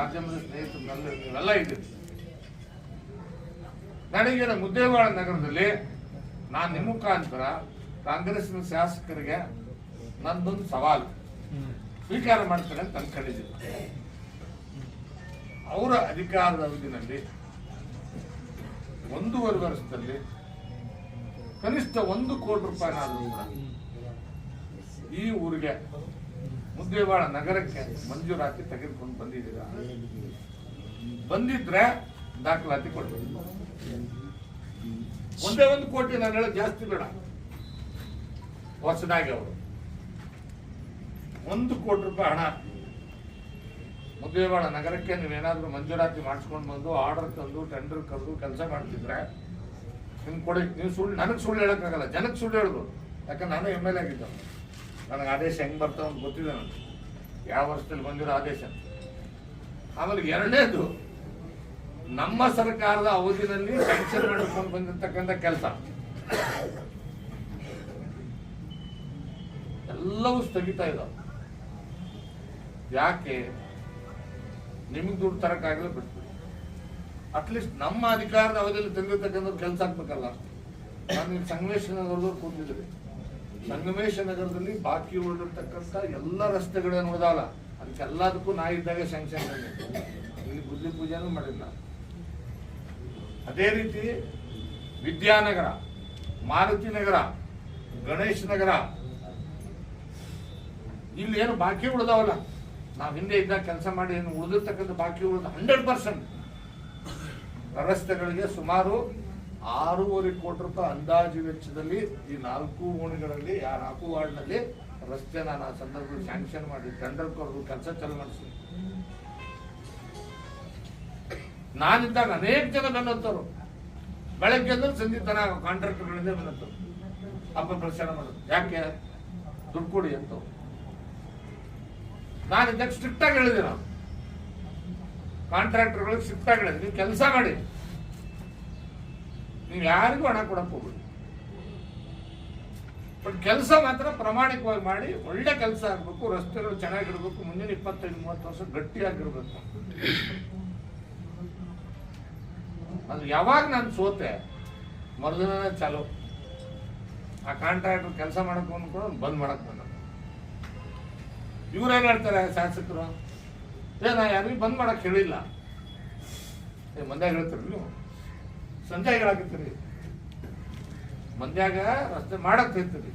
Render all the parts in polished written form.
ಮಾಧ್ಯಮದ ಸ್ನೇಹಿತರು ನೀವೆಲ್ಲ ಇದ್ದೀರಿ. ನನಗೆ ಮುದ್ದೇಬಿಹಾಳ ನಗರದಲ್ಲಿ ನಾನು ನಿಮ್ಮ ಮುಖಾಂತರ ಕಾಂಗ್ರೆಸ್ನ ಶಾಸಕರಿಗೆ ನಂದೊಂದು ಸವಾಲು ಸ್ವೀಕಾರ ಮಾಡ್ತಾರೆ ಅಂತ ಅನ್ಕೊಂಡಿದ್ದೀನಿ. ಅವರ ಅಧಿಕಾರದ ಅವಧಿನಲ್ಲಿ 1.5 ವರ್ಷದಲ್ಲಿ ಕನಿಷ್ಠ 1 ಕೋಟಿ ರೂಪಾಯಿನಾದ್ರೂ ಕೂಡ ಈ ಊರಿಗೆ ಮುದ್ದೇಬಿಹಾಳ ನಗರಕ್ಕೆ ಮಂಜೂರಾತಿ ತೆಗೆದುಕೊಂಡು ಬಂದಿದ್ದೀರಾ? ಬಂದಿದ್ರೆ ದಾಖಲಾತಿ ಕೊಡ್ತೀವಿ. ಒಂದೇ 1 ಕೋಟಿ, ನಾನು ಹೇಳೋದು ಜಾಸ್ತಿ ಬೇಡ. ಹೊಸದಾಗಿ ಅವರು 1 ಕೋಟಿ ರೂಪಾಯಿ ಹಣ ಮುದ್ದೇಬಿಹಾಳ ನಗರಕ್ಕೆ ನೀವೇನಾದ್ರೂ ಮಂಜೂರಾತಿ ಮಾಡಿಸ್ಕೊಂಡು ಬಂದು ಆರ್ಡರ್ ತಂದು ಟೆಂಡರ್ ಕರೆದು ಕೆಲಸ ಮಾಡ್ತಿದ್ರೆ ನಿಮ್ಗೆ ಕೊಡಿ. ನೀವು ಸುಳ್ಳು, ನನಗೆ ಸುಳ್ಳು ಹೇಳಕ್ಕಾಗಲ್ಲ, ಜನಕ್ಕೆ ಸುಳ್ಳು ಹೇಳ್ಬೋದು. ಯಾಕಂದ್ರೆ ನಾನು MLA ಆಗಿದ್ದ, ನನಗೆ ಆದೇಶ ಹೆಂಗ್ ಬರ್ತಾವ ಅಂತ ಗೊತ್ತಿದೆ. ನನಗೆ ಯಾವ ವರ್ಷದಲ್ಲಿ ಬಂದಿರೋ ಆದೇಶ. ಆಮೇಲೆ ಎರಡನೇದು, ನಮ್ಮ ಸರ್ಕಾರದ ಅವಧಿನಲ್ಲಿ ಸ್ಯಾಂಕ್ಷನ್ ಮಾಡಿಕೊಂಡು ಬಂದಿರತಕ್ಕಂಥ ಕೆಲಸ ಎಲ್ಲವೂ ಸ್ಥಗಿತ ಇದಾವೆ. ಯಾಕೆ? ನಿಮಗೆ ದುಡ್ಡು ತರಕ್ಕಾಗಲ್ಲ, ಬಿಟ್ಬಿಡಿ. ಅಟ್ಲೀಸ್ಟ್ ನಮ್ಮ ಅಧಿಕಾರದ ಅವಧಿಯಲ್ಲಿ ತಂದಿರ್ತಕ್ಕಂಥ ಕೆಲಸ ಆಗ್ಬೇಕಲ್ಲ. ನಾನು ಇಲ್ಲಿ ಸಂಗಮೇಶ ನಗರದವ್ರು ಕೂತಿದ್ದೀರಿ. ಸಂಗಮೇಶ ನಗರದಲ್ಲಿ ಬಾಕಿ ಉಳಿದಿರ್ತಕ್ಕಂಥ ಎಲ್ಲ ರಸ್ತೆಗಳೇನು ಉಳಿದಾವಲ್ಲ, ಅದಕ್ಕೆಲ್ಲದಕ್ಕೂ ನಾ ಇದ್ದಾಗ ಸ್ಯಾಂಕ್ಷನ್ ಇಲ್ಲಿ ಬುದ್ಧಿ ಪೂಜೆನೂ ಮಾಡಿಲ್ಲ. ಅದೇ ರೀತಿ ವಿದ್ಯಾನಗರ, ಮಾರುತಿ ನಗರ, ಗಣೇಶ್ ನಗರ, ಇಲ್ಲಿ ಏನು ಬಾಕಿ ಉಳಿದಾವಲ್ಲ, ನಾವು ಹಿಂದೆ ಇದ್ದಾಗ ಕೆಲಸ ಮಾಡಿ ಏನು ಉಳಿದಿರ್ತಕ್ಕಂಥ ಬಾಕಿ ಉಳಿದ 100% ರಸ್ತೆಗಳಿಗೆ ಸುಮಾರು 6.5 ಕೋಟಿ ರೂಪಾಯಿ ಅಂದಾಜು ವೆಚ್ಚದಲ್ಲಿ ಈ 4 ಓಣಿಗಳಲ್ಲಿ 4 ವಾರ್ಡ್ನಲ್ಲಿ ರಸ್ತೆ ನಾನು ಆ ಸಂದರ್ಭದಲ್ಲಿ ಸ್ಯಾಂಕ್ಷನ್ ಮಾಡಿ ಟೆಂಡರ್ ಕರೆದು ಕೆಲಸ ಚಾಲು ಮಾಡಿಸಿ. ನಾನಿದ್ದಾಗ ಅನೇಕ ಜನ ಬೆನ್ನತ್ತವರು, ಬೆಳಗ್ಗೆ ಅಂದ್ರೆ ಸಂಜೆ ತನ ಕಾಂಟ್ರಾಕ್ಟರ್ಗಳಿಂದ ಬೆನ್ನತ್ತವರು ಅಪಪ್ರಚಾರ ಮಾಡೋದು. ಯಾಕೆ? ದುಡ್ಡು ಕೊಡಿ ಅಂತ. ನಾನಿದ್ದಾಗ ಸ್ಟ್ರಿಕ್ಟ್ ಆಗಿ ಹೇಳಿದೆ, ನಾವು ಕಾಂಟ್ರಾಕ್ಟರ್ಗಳಿಗೆ ಸ್ಟ್ರಿಕ್ಟ್ ಆಗಿ ಹೇಳಿದೆ, ನೀವು ಕೆಲಸ ಮಾಡಿ, ನೀವು ಯಾರಿಗೂ ಹಣ ಕೊಡಕ್ ಹೋಗ್ಬಿಡಿ, ಬಟ್ ಕೆಲಸ ಮಾತ್ರ ಪ್ರಾಮಾಣಿಕವಾಗಿ ಮಾಡಿ. ಒಳ್ಳೆ ಕೆಲಸ ಆಗ್ಬೇಕು, ರಸ್ತೆಗಳು ಚೆನ್ನಾಗಿರ್ಬೇಕು, ಮುಂದಿನ 25-30 ವರ್ಷ ಗಟ್ಟಿಯಾಗಿರ್ಬೇಕು. ಅದು ಯಾವಾಗ ನಾನು ಸೋತೆ ಮರುದಿನ ಚಾಲು ಆ ಕಾಂಟ್ರಾಕ್ಟರ್ ಕೆಲಸ ಮಾಡಕ್ ಅನ್ಕೊಂಡು ಬಂದ್ ಮಾಡಕ್ ಬಂದ. ಇವ್ರೇನ್ ಹೇಳ್ತಾರೆ ಶಾಸಕರು, ನಾ ಯಾರಿಗೂ ಬಂದ್ ಮಾಡಕ್ ಹೇಳಿಲ್ಲ. ಮಂದ್ಯಾಗ ಹೇಳ್ತೀರಿ ನೀವು, ಸಂಧ್ಯಾಗ ಹೇಳಾಕತ್ತೀರಿ. ಮಂದ್ಯಾಗ ರಸ್ತೆ ಮಾಡಕ್ ಹೇಳ್ತೀರಿ,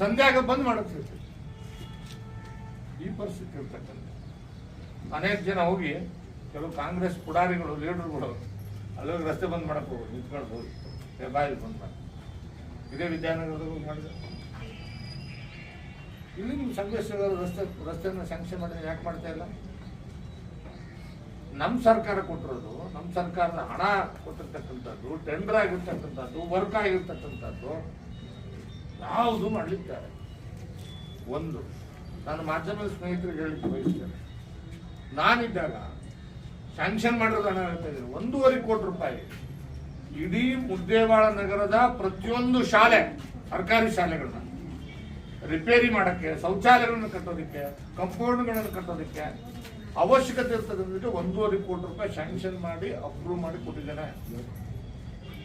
ಸಂಧ್ಯಾಗ ಬಂದ್ ಮಾಡಕ್ ಹೇಳ್ತೀರಿ. ಈ ಪರಿಸ್ಥಿತಿ ಇರ್ತಕ್ಕಂಥ ಅನೇಕ ಜನ ಹೋಗಿ ಕೆಲವು ಕಾಂಗ್ರೆಸ್ ಪುಡಾರಿಗಳು, ಲೀಡರ್ಗಳು ಅಲ್ಲೋಗಿ ರಸ್ತೆ ಬಂದ್ ಮಾಡಕ್ ಹೋಗಿ ನಿಂತ್ಕೊಂಡು ಹೋಗಿ ಬಾಯಲ್ಲಿ ಬಂದ್ ಮಾಡಿ. ಇದೇ ವಿದ್ಯಾನಗರದಾಗ ಮಾಡಿದೆ. ಇಲ್ಲಿ ನೀವು ಸಂಘರ್ಷ ರಸ್ತೆಯನ್ನು ಸ್ಯಾಂಕ್ಷನ್ ಮಾಡಿದ್ರೆ ಯಾಕೆ ಮಾಡ್ತಾ ಇಲ್ಲ? ನಮ್ಮ ಸರ್ಕಾರ ಕೊಟ್ಟಿರೋದು, ನಮ್ಮ ಸರ್ಕಾರದ ಹಣ ಕೊಟ್ಟಿರ್ತಕ್ಕಂಥದ್ದು, ಟೆಂಡರ್ ಆಗಿರ್ತಕ್ಕಂಥದ್ದು, ವರ್ಕ್ ಆಗಿರ್ತಕ್ಕಂಥದ್ದು ಯಾವುದು ಮಾಡಲಿದ್ದಾರೆ. ಒಂದು, ನಾನು ಮಾಧ್ಯಮದ ಸ್ನೇಹಿತರಿಗೆ ಹೇಳಿಕ್ಕೆ ಬಯಸ್ತೇನೆ, ನಾನಿದ್ದಾಗ ಸ್ಯಾಂಕ್ಷನ್ ಮಾಡಿರೋದು ಹಣ ಹೇಳ್ತಾ ಇದ್ದೀನಿ 1.5 ಕೋಟಿ ರೂಪಾಯಿ. ಇಡೀ ಮುದ್ದೇಬಿಹಾಳ ನಗರದ ಪ್ರತಿಯೊಂದು ಶಾಲೆ, ಸರ್ಕಾರಿ ಶಾಲೆಗಳನ್ನ ರಿಪೇರಿ ಮಾಡಕ್ಕೆ, ಶೌಚಾಲಯಗಳನ್ನು ಕಟ್ಟೋದಕ್ಕೆ, ಕಂಪೌಂಡ್ಗಳನ್ನು ಕಟ್ಟೋದಕ್ಕೆ ಅವಶ್ಯಕತೆ ಇರ್ತಕ್ಕಂಥದ್ದು 1.5 ಕೋಟಿ ರೂಪಾಯಿ ಸ್ಯಾಂಕ್ಷನ್ ಮಾಡಿ ಅಪ್ರೂವ್ ಮಾಡಿ ಕೊಟ್ಟಿದ್ದೇನೆ.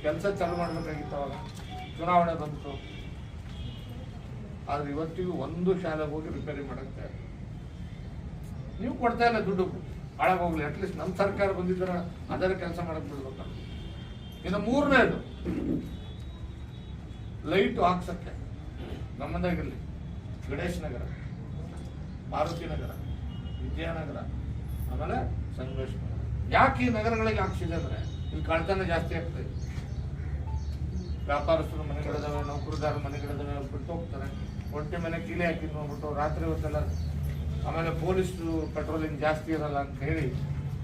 ಕೆಲಸ ಚಾಲು ಮಾಡಬೇಕಾಗಿತ್ತು. ಅವಾಗ ಚುನಾವಣೆ ಬಂತು, ಆದ್ರೆ ಇವತ್ತಿಗೂ ಒಂದು ಶಾಲೆ ಹೋಗಿ ರಿಪೇರಿ ಮಾಡಕ್ಕೆ ನೀವು ಕೊಡ್ತಾ ಇಲ್ಲ. ದುಡ್ಡು ಹಾಳಾಗೋಗ್ಲಿ, ಅಟ್ಲೀಸ್ಟ್ ನಮ್ಮ ಸರ್ಕಾರ ಬಂದಿದ್ರೆ ಅದರ ಕೆಲಸ ಮಾಡಕ್ ಬಿಡ್ಬೇಕಲ್ಲ. ಇನ್ನು 3ನೇದು, ಲೈಟ್ ಹಾಕ್ಸಕ್ಕೆ ನಮ್ಮದಾಗಿರ್ಲಿ ಗಣೇಶ್ ನಗರ, ಮಾರುತಿ ನಗರ, ವಿದ್ಯಾನಗರ, ಆಮೇಲೆ ಸಂಗಮೇಶ್ ನಗರ. ಯಾಕೆ ಈ ನಗರಗಳಿಗೆ ಹಾಕ್ಸಿದೆ ಅಂದ್ರೆ ಇಲ್ಲಿ ಕಳ್ತನ ಜಾಸ್ತಿ ಆಗ್ತದೆ. ವ್ಯಾಪಾರಸ್ಥರ ಮನೆಗಳಿದಾವೆ, ನೌಕರದಾರ ಮನೆಗಳಿದಾವೆ, ಬಿಟ್ಟು ಹೋಗ್ತಾರೆ. ಒಂಟಿ ಮನೆ ಕೀಲಿ ಹಾಕಿ ನೋಡ್ಬಿಟ್ಟು ರಾತ್ರಿ ಹೊತ್ತೆಲ್ಲ. ಆಮೇಲೆ ಪೊಲೀಸ್ ಪೆಟ್ರೋಲಿಂಗ್ ಜಾಸ್ತಿ ಇರಲ್ಲ ಅಂತ ಹೇಳಿ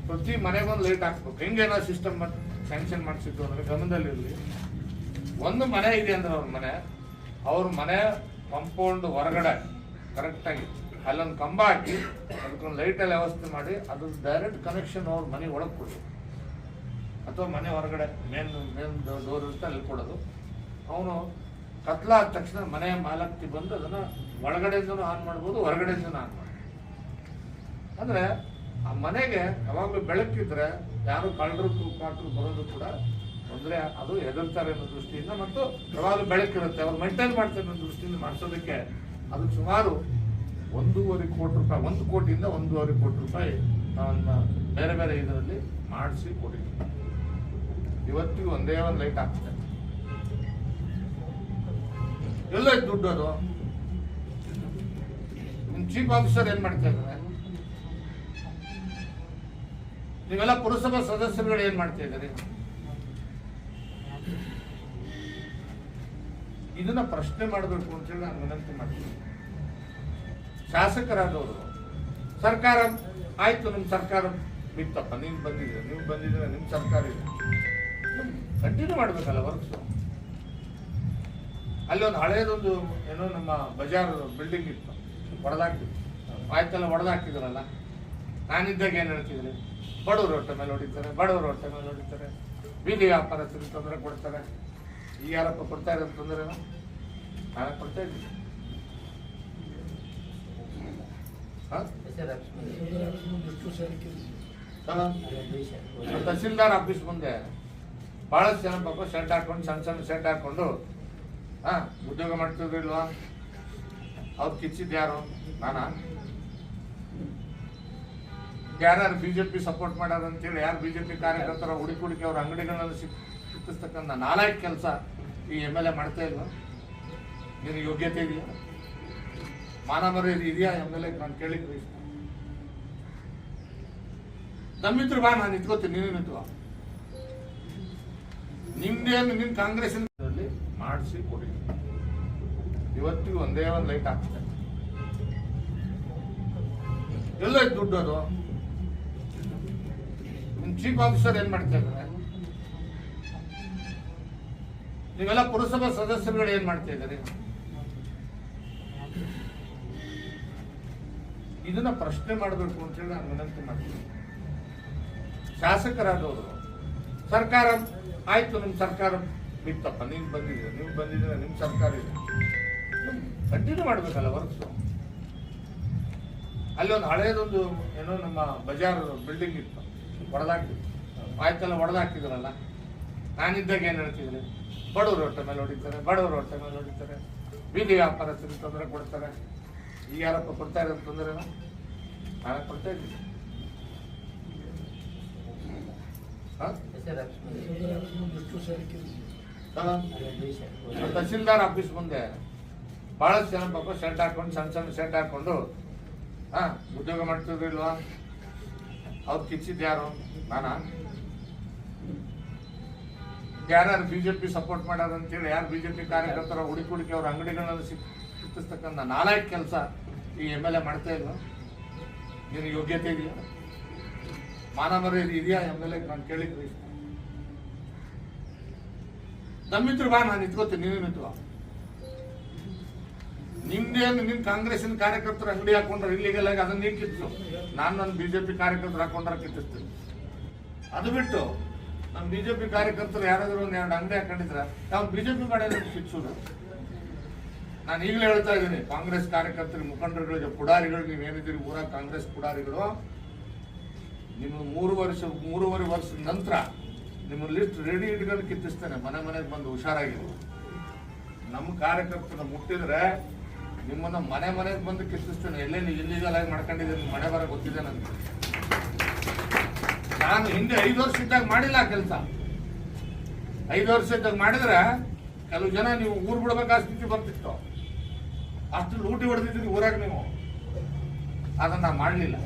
ಪ್ರತಿ ಮನೆಗೊಂದು ಲೈಟ್ ಹಾಕ್ಬೇಕು. ಹೆಂಗೇನೋ ಸಿಸ್ಟಮ್ ಸ್ಯಾಂಕ್ಷನ್ ಮಾಡಿಸಿದ್ದು ಅಂದ್ರೆ ಗಮನದಲ್ಲಿರಲಿ. ಒಂದು ಮನೆ ಇದೆ ಅಂದ್ರೆ ಅವ್ರ ಮನೆ ಕಾಂಪೌಂಡ್ ಹೊರಗಡೆ ಕರೆಕ್ಟಾಗಿ ಅಲ್ಲೊಂದು ಕಂಬ ಹಾಕಿ ಅದಕ್ಕೊಂದು ಲೈಟಲ್ಲಿ ವ್ಯವಸ್ಥೆ ಮಾಡಿ ಅದ್ರ ಡೈರೆಕ್ಟ್ ಕನೆಕ್ಷನ್ ಅವ್ರ ಮನೆ ಒಳಗೆ ಕೊಡೋದು, ಅಥವಾ ಮನೆ ಹೊರಗಡೆ ಮೇನ್ ಡೋರ್ ಇರುತ್ತೆ ಅಲ್ಲಿ ಕೊಡೋದು. ಅವನು ಕತ್ಲಾದ ತಕ್ಷಣ ಮನೆಯ ಮಾಲಕ್ತಿ ಬಂದು ಅದನ್ನು ಒಳಗಡೆಯಿಂದನೂ ಆನ್ ಮಾಡ್ಬೋದು, ಹೊರಗಡೆಯಿಂದನೂ ಆನ್ ಮಾಡ್ಬೋದು. ಅಂದರೆ ಆ ಮನೆಗೆ ಯಾವಾಗಲೂ ಬೆಳಕಿದ್ರೆ ಯಾರು ಕಳ್ಳರು ಕಾಟರು ಬರೋದು ಕೂಡ ತೊಂದರೆ, ಅದು ಹೆದರ್ತಾರೆ ಅನ್ನೋ ದೃಷ್ಟಿಯಿಂದ ಮತ್ತು ಯಾವಾಗಲೂ ಬೆಳಕಿರುತ್ತೆ ಅವ್ರು ಮೇಂಟೈನ್ ಮಾಡ್ತಾರೆ ಅನ್ನೋ ದೃಷ್ಟಿಯಿಂದ ಮಾಡಿಸೋದಕ್ಕೆ ಅದು ಸುಮಾರು 1.5 ಕೋಟಿ ರೂಪಾಯಿ, 1 ಕೋಟಿಯಿಂದ 1.5 ಕೋಟಿ ರೂಪಾಯಿ ನಾವನ್ನ ಬೇರೆ ಬೇರೆ ಇದರಲ್ಲಿ ಮಾಡಿಸಿ ಕೊಟ್ಟಿದ್ದೀವಿ. ಇವತ್ತಿಗೂ ಒಂದೇ ಒಂದು ಲೈಟ್ ಆಗ್ತದೆ. ಎಲ್ಲ ದುಡ್ಡು ಅದು ನಿಮ್ ಚೀಫ್ ಆಫೀಸರ್ ಏನ್ ಮಾಡ್ತಾ ಇದ್ದಾರೆ? ನೀವೆಲ್ಲ ಪುರಸಭಾ ಸದಸ್ಯರುಗಳು ಏನ್ ಮಾಡ್ತಾ ಇದ್ದೀರಿ? ಇದನ್ನ ಪ್ರಶ್ನೆ ಮಾಡಬೇಕು ಅಂತೇಳಿ ನಾನು ವಿನಂತಿ ಮಾಡ್ತೀನಿ. ಶಾಸಕರಾದವರು ಸರ್ಕಾರ ಆಯ್ತು, ನಿಮ್ ಸರ್ಕಾರ ಬಿತ್ತಪ್ಪ, ನೀವು ಬಂದಿದ್ರೆ ನಿಮ್ ಸರ್ಕಾರ ಇದೆ, ಕಂಟಿನ್ಯೂ ಮಾಡ್ಬೇಕಲ್ಲ ವರ್ಕ್ಸ್. ಅಲ್ಲಿ ಒಂದು ಹಳೇದೊಂದು ಏನೋ ನಮ್ಮ ಬಜಾರ್ ಬಿಲ್ಡಿಂಗ್ ಇತ್ತು, ಹೊಡೆದಾಕ್ತಿತ್ತು, ಆಯ್ತಲ್ಲ ಹೊಡೆದಾಕ್ತಿದ್ರಲ್ಲ. ನಾನಿದ್ದಾಗ ಏನ್ ಹೇಳ್ತಿದ್ರಿ? ಬಡವರು ಹೊಟ್ಟೆ ಮೇಲೆ ಹೊಡಿತಾರೆ, ಬೀದಿ ವ್ಯಾಪಾರಸ್ಥರಿಗೆ ತೊಂದರೆ ಕೊಡ್ತಾರೆ. ಈಗ ಯಾರಪ್ಪ ಕೊಡ್ತಾ ಇರೋದು ತೊಂದರೆನ? ನಾಳೆ ಕೊಡ್ತಾ ಇದ್ದೀನಿ. ತಹಸೀಲ್ದಾರ್ ಆಫೀಸ್ ಮುಂದೆ ಬಹಳಷ್ಟು ಜನ ಪಾಪ ಶರ್ಟ್ ಹಾಕೊಂಡು, ಸಣ್ಣ ಶರ್ಟ್ ಹಾಕೊಂಡು ಉದ್ಯೋಗ ಮಾಡ್ತಿದ್ರು ಇಲ್ವಾ? ಅವ್ರು ಕಿಚ್ಚಿದ್ ಯಾರು? ನಾನಾ? ಯಾರ್ಯಾರು ಬಿಜೆಪಿ ಸಪೋರ್ಟ್ ಮಾಡ್ಯಾರ ಅಂತೇಳಿ ಯಾರು ಬಿಜೆಪಿ ಕಾರ್ಯಕರ್ತರ ಹುಡುಕಿ ಅವ್ರ ಅಂಗಡಿಗಳನ್ನ ಸಿಕ್ಕಿಸ್ತಕ್ಕಂಥ ನಾಲ್ಕು ಕೆಲಸ ಈ MLA ಮಾಡ್ತಾ ಇಲ್ವಾ? ನಿನಗೆ ಯೋಗ್ಯತೆ ಇದೆಯಾ? ಮಾನ ಮರ್ಯಾದೆ ಇದೆಯಾ MLA? ನಾನು ಕೇಳಿದ್ರಿ. ನಮ್ಮಿದ್ರು ಬಾ, ನಾನು ನಿಂತ್ಕೋತೀನಿ, ನೀನು ನಿಂತ್ಕೋ. ನಿಮ್ದೇನು ನಿಮ್ ಕಾಂಗ್ರೆಸ್ ಮಾಡಿಸಿ ಕೊಡಿ. ಇವತ್ತಿಗೂ ಒಂದೇ ಒಂದು ಲೈಟ್ ಆಗ್ತದೆ. ಎಲ್ಲ ದುಡ್ಡು ಅದು ನಿಮ್ ಚೀಫ್ ಆಫೀಸರ್ ಏನ್ ಮಾಡ್ತಾ ಇದ್ದಾರೆ? ನೀವೆಲ್ಲ ಪುರಸಭಾ ಸದಸ್ಯರುಗಳು ಏನ್ ಮಾಡ್ತಾ ಇದ್ದೀರಿ? ಇದನ್ನ ಪ್ರಶ್ನೆ ಮಾಡಬೇಕು ಅಂತೇಳಿ ನಾನು ವಿನಂತಿ ಮಾಡ್ತೀನಿ. ಶಾಸಕರಾದವರು ಸರ್ಕಾರ ಆಯ್ತು, ನಿಮ್ ಸರ್ಕಾರ ಬಿತ್ತಪ್ಪ, ನೀವು ಬಂದಿದ್ರೆ ನಿಮ್ ಸರ್ಕಾರ ಇದೆ, ಕಂಟಿನ್ಯೂ ಮಾಡ್ಬೇಕಲ್ಲ ವರ್ಕ್ಸ್. ಅಲ್ಲಿ ಒಂದು ಹಳೇದೊಂದು ಏನೋ ನಮ್ಮ ಬಜಾರ್ ಬಿಲ್ಡಿಂಗ್ ಇತ್ತು, ಹೊಡೆದಾಕ್ತಿತ್ತು, ಆಯ್ತಲ್ಲ ಹೊಡೆದಾಕ್ತಿದ್ರಲ್ಲ. ನಾನಿದ್ದಾಗ ಏನ್ ಹೇಳ್ತಿದ್ರಿ? ಬಡವರು ಹೊಟ್ಟೆ ಮೇಲೆ ಹೊಡಿತಾರೆ, ಬೀದಿ ವ್ಯಾಪಾರಸ್ಥರಿಗೆ ತೊಂದರೆ ಕೊಡ್ತಾರೆ. ಈಗ ಯಾರಪ್ಪ ಕೊಡ್ತಾ ಇರೋದು ತೊಂದರೆನ? ನಾಳೆ ಕೊಡ್ತಾ ಇದ್ದೀನಿ. ತಹಸೀಲ್ದಾರ್ ಆಫೀಸ್ ಮುಂದೆ ಬಹಳಷ್ಟು ಜನ ಪಾಪ ಶರ್ಟ್ ಹಾಕೊಂಡು, ಸಣ್ಣ ಶರ್ಟ್ ಹಾಕೊಂಡು ಉದ್ಯೋಗ ಮಾಡ್ತಿದ್ರು ಇಲ್ವಾ? ಅವ್ರು ಕಿಚ್ಚಿದ್ ಯಾರು? ನಾನಾ? ಯಾರ್ಯಾರು ಬಿಜೆಪಿ ಸಪೋರ್ಟ್ ಮಾಡ್ಯಾರ ಅಂತೇಳಿ ಯಾರು ಬಿಜೆಪಿ ಕಾರ್ಯಕರ್ತರ ಹುಡುಕಿ ಅವ್ರ ಅಂಗಡಿಗಳನ್ನ ಸಿಕ್ಕಿಸ್ತಕ್ಕಂಥ ನಾಲ್ಕು ಕೆಲಸ ಈ MLA ಮಾಡ್ತಾ ಇಲ್ವಾ? ನಿನಗೆ ಯೋಗ್ಯತೆ ಇದೆಯಾ? ಮಾನ ಮರ್ಯಾದೆ ಇದೆಯಾ MLA? ನಾನು ಕೇಳಿದ್ರಿ. ನಮ್ಮಿದ್ರು ಬಾ, ನಾನು ನಿಂತ್ಕೋತೀನಿ, ನೀನು ನಿಂತ್ಕೋ. ನಿಮ್ದೇನು ನಿಮ್ ಕಾಂಗ್ರೆಸ್ಸಿನ ಕಾರ್ಯಕರ್ತರು ಅಂಗಡಿ ಹಾಕೊಂಡ್ರೆ ಇಲ್ಲಿಗೆಲ್ಲ ಅದನ್ನ ನೀನ್ ಕಿತ್ತು, ನನ್ನ ಬಿಜೆಪಿ ಕಾರ್ಯಕರ್ತರು ಹಾಕೊಂಡ್ರೆ ಕಿತ್ತಿಸ್ತೀನಿ. ಅದು ಬಿಟ್ಟು ನಮ್ಮ ಬಿಜೆಪಿ ಕಾರ್ಯಕರ್ತರು ಯಾರಾದ್ರೂ ಒಂದ್ 2 ಅಂಗಡಿ ಹಾಕೊಂಡಿದ್ರ ನಾವು ಬಿಜೆಪಿ ಮಾಡಿದ್ರೆ ಕಿಚ್ಚುದು. ನಾನು ಈಗಲೇ ಹೇಳ್ತಾ ಇದ್ದೀನಿ ಕಾಂಗ್ರೆಸ್ ಕಾರ್ಯಕರ್ತರಿಗೆ, ಮುಖಂಡರುಗಳಿಗೆ, ಪುಡಾರಿಗಳು, ನೀವೇನಿದ್ದೀರಿ ಊರ ಕಾಂಗ್ರೆಸ್ ಪುಡಾರಿಗಳು, ನಿಮ್ಮ 3.5 ವರ್ಷದ ನಂತರ ನಿಮ್ಮ ಲಿಸ್ಟ್ ರೆಡಿ ಇಟ್ಕೊಂಡು ಕಿತ್ತಿಸ್ತೇನೆ. ಮನೆಗೆ ಬಂದು ಹುಷಾರಾಗಿರು. ನಮ್ಮ ಕಾರ್ಯಕರ್ತನ ಮುಟ್ಟಿದ್ರೆ ನಿಮ್ಮನ್ನ ಮನೆಗೆ ಬಂದು ಕಿತ್ತಿಸ್ತೇನೆ. ಎಲ್ಲೆಲ್ಲಿ ಇಲ್ಲಿಗಲ್ ಆಗಿ ಮಾಡ್ಕೊಂಡಿದ್ದೀನಿ, ಮನೆ ಬರ ಗೊತ್ತಿದೆ ನನಗೆ. ನಾನು ಹಿಂದೆ 5 ವರ್ಷ ಇದ್ದಾಗ ಮಾಡಿಲ್ಲ ಕೆಲಸ. 5 ವರ್ಷ ಇದ್ದಾಗ ಮಾಡಿದ್ರೆ ಕೆಲವು ಜನ ನೀವು ಊರ್ ಬಿಡ್ಬೇಕಾದ ಸ್ಥಿತಿ ಬರ್ತಿತ್ತು. ಅಷ್ಟು ಲೂಟಿ ಹೊಡೆದಿದ್ದೀರಿ ಊರಾಗ ನೀವು. ಅದನ್ನ ಮಾಡಲಿಲ್ಲ.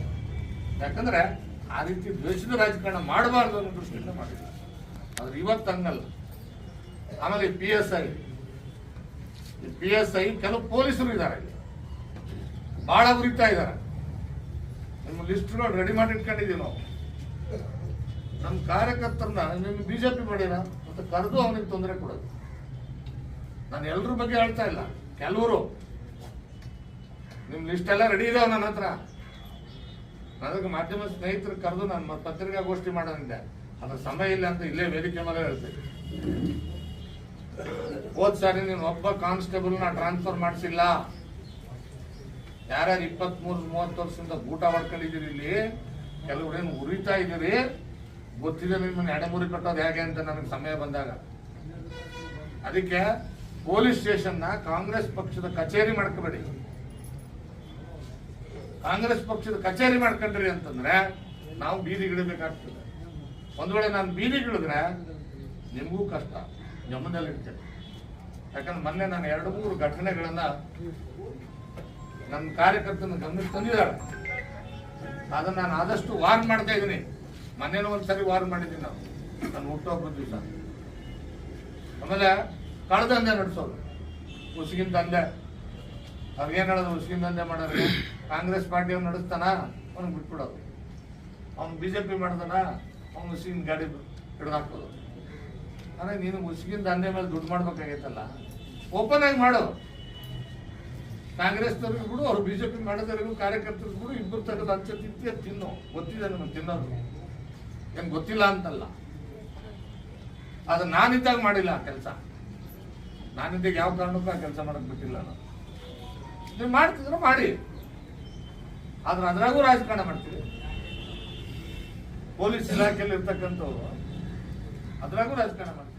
ಯಾಕಂದ್ರೆ ಆ ರೀತಿ ದ್ವೇಷದ ರಾಜಕಾರಣ ಮಾಡಬಾರ್ದು ಅನ್ನೋ ದೃಷ್ಟಿಯಿಂದ ಮಾಡಿಲ್ಲ. ಆದ್ರೆ ಇವತ್ತು ಹಂಗಲ್ಲ. ಆಮೇಲೆ PSI ಕೆಲವು ಪೊಲೀಸರು ಇದ್ದಾರೆ, ಬಹಳ ಉರಿತಾ ಇದ್ದಾರೆ. ನಿಮ್ಮ ಲಿಸ್ಟ್ಗಳು ರೆಡಿ ಮಾಡಿ ಇಟ್ಕೊಂಡಿದ್ದೀವಿ ನಾವು. ನಮ್ಮ ಕಾರ್ಯಕರ್ತರನ್ನ ನಿಮ್ಮ ಬಿಜೆಪಿ ಮಾಡಿರ ಮತ್ತೆ ಕರೆದು ಅವನಿಗೆ ತೊಂದರೆ ಕೊಡೋದು. ನಾನು ಎಲ್ಲರ ಬಗ್ಗೆ ಹೇಳ್ತಾ ಇಲ್ಲ, ಕೆಲವರು ನಿಮ್ ಲಿಸ್ಟ್ ಎಲ್ಲ ರೆಡಿ ಇದಾವ ನನ್ನ ಹತ್ರ. ನನಗೆ ಮಾಧ್ಯಮ ಸ್ನೇಹಿತರು ಕರೆದು ನಾನು ಪತ್ರಿಕಾಗೋಷ್ಠಿ ಮಾಡೋದಿದೆ, ಅದ್ರ ಸಮಯ ಇಲ್ಲ ಅಂತ ಇಲ್ಲೇ ವೇದಿಕೆ ಮೇಲೆ ಹೇಳ್ತೇನೆ. ಹೋದ್ ಸಾರಿ ನೀನು ಒಬ್ಬ ಕಾನ್ಸ್ಟೇಬಲ್ ನ ಟ್ರಾನ್ಸ್ಫರ್ ಮಾಡಿಸಿಲ್ಲ. ಯಾರ್ಯಾರು 23-30 ವರ್ಷದಿಂದ ಊಟ ಮಾಡ್ಕೊಂಡಿದ್ದೀರಿ ಇಲ್ಲಿ ಕೆಲವ್ರೇನು ಉರಿತಾ ಇದ್ದೀರಿ, ಗೊತ್ತಿದೆ ನಿಮ್ಮನ್ನ ಎಡೆಮುರಿ ಕಟ್ಟೋದು ಹೇಗೆ ಅಂತ ನನಗೆ ಸಮಯ ಬಂದಾಗ. ಅದಕ್ಕೆ ಪೊಲೀಸ್ ಸ್ಟೇಷನ್ನ ಕಾಂಗ್ರೆಸ್ ಪಕ್ಷದ ಕಚೇರಿ ಮಾಡ್ಕೋಬೇಡಿ. ಕಾಂಗ್ರೆಸ್ ಪಕ್ಷದ ಕಚೇರಿ ಮಾಡ್ಕೊಂಡ್ರಿ ಅಂತಂದ್ರೆ ನಾವು ಬೀದಿಗಿಡಬೇಕಾಗ್ತದೆ. ಒಂದ್ ವೇಳೆ ನಾನು ಬೀದಿಗಿಳಿದ್ರೆ ನಿಮಗೂ ಕಷ್ಟ, ಗಮನದಲ್ಲಿರ್ತೇನೆ. ಯಾಕಂದ್ರೆ ಮೊನ್ನೆ ನಾನು 2-3 ಘಟನೆಗಳನ್ನ ನನ್ನ ಕಾರ್ಯಕರ್ತನ ಗಮನಕ್ಕೆ ತಂದಿದ್ದಾಳೆ. ಅದನ್ನ ನಾನು ಆದಷ್ಟು ವಾರ್ನ್ ಮಾಡ್ತಾ ಇದ್ದೀನಿ. ಮೊನ್ನೆನೂ ಒಂದ್ಸರಿ ವಾರ್ನ್ ಮಾಡಿದ್ದೀನಿ ನಾವು, ನಾನು ಹುಟ್ಟುಹಬ್ಬದ ದಿವಸ. ಆಮೇಲೆ ಕಳ್ದಂಧೆ ನಡೆಸೋದು, ಉಸಿಗಿನ ದಂಧೆ. ಅವ್ರಿಗೇನು ಹೇಳೋದು, ಉಸಿಗಿನ ದಂಧೆ ಮಾಡೋರಿಗೆ ಕಾಂಗ್ರೆಸ್ ಪಾರ್ಟಿ ಅವ್ನು ನಡೆಸ್ತಾನ, ಅವ್ನಿಗೆ ಬಿಟ್ಬಿಡೋದು. ಅವ್ನು BJP ಮಾಡ್ದಾನ, ಅವ್ನು ಉಸಿಗಿನ ಗಾಡಿ ಹಿಡಿದಾಕೋದು. ಅಂದ್ರೆ ನೀನು ಉಸಿಗಿನ ದಂಧೆ ಮೇಲೆ ದುಡ್ಡು ಮಾಡ್ಬೇಕಾಗೈತಲ್ಲ, ಓಪನ್ ಆಗಿ ಮಾಡು. ಕಾಂಗ್ರೆಸ್ನವ್ರಿಗೂ ಬಿಡು, ಅವ್ರು BJP ಮಾಡೋದವರಿಗೂ ಕಾರ್ಯಕರ್ತರಿಗೂ ಬಿಡು, ಇಬ್ಬರು ತೆಗೆದು ಹಂಚ ತಿನ್ನು. ಗೊತ್ತಿದೆ ನಮಗೆ ತಿನ್ನೋದು, ಏನ್ ಗೊತ್ತಿಲ್ಲ ಅಂತಲ್ಲ. ಅದು ನಾನಿದ್ದಾಗ ಮಾಡಿಲ್ಲ ಆ ಕೆಲಸ. ನಾನಿದ್ದಾಗ ಯಾವ ಕಾರಣಕ್ಕೂ ಆ ಕೆಲಸ ಮಾಡಕ್ ಬಿಟ್ಟಿಲ್ಲ ನಾನು. ನೀವು ಮಾಡ್ತಿದ್ರು ಮಾಡಿ, ಆದ್ರೆ ಅದ್ರಾಗೂ ರಾಜಕಾರಣ ಮಾಡ್ತೀವಿ. ಪೊಲೀಸ್ ಇಲಾಖೆಯಲ್ಲಿ ಇರ್ತಕ್ಕಂಥವ್ರು ಅದ್ರಾಗೂ ರಾಜಕಾರಣ ಮಾಡ್ತೀವಿ.